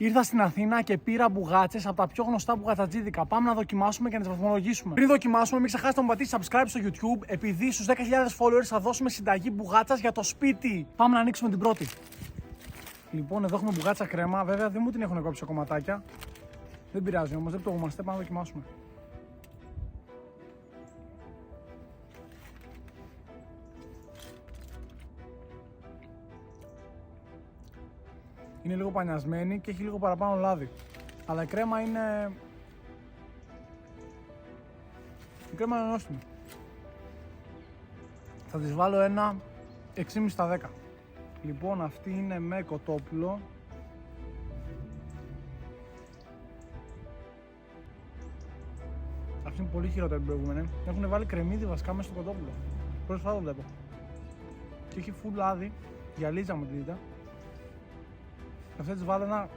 Ήρθα στην Αθήνα και πήρα μπουγάτσες από τα πιο γνωστά μπουγατσατζίδικα. πάμε να δοκιμάσουμε και να τις βαθμολογήσουμε. Πριν δοκιμάσουμε, μην ξεχάσετε να μου πατήσετε subscribe στο YouTube, επειδή στους 10.000 followers θα δώσουμε συνταγή μπουγάτσας για το σπίτι. Πάμε να ανοίξουμε την πρώτη. Λοιπόν, εδώ έχουμε μπουγάτσα κρέμα. Βέβαια δεν μου την έχουν κόψει σε κομματάκια. Δεν πειράζει όμως, δεν πτωγούμαστε. Πάμε να δοκιμάσουμε. Είναι λίγο πανιασμένη και έχει λίγο παραπάνω λάδι. Αλλά η κρέμα είναι... Η κρέμα είναι νόστιμη. Θα της βάλω ένα 6,5 στα 10. Λοιπόν, αυτή είναι με κοτόπουλο. Αυτή είναι πολύ χειρότερη την προηγούμενη. Έχουν βάλει κρεμμύδι βασικά μέσα στο κοτόπουλο. Πρώτη φορά το βλέπω. Και έχει full λάδι. Γυαλίζα μου τη δείτε. Αυτή της βάλω ένα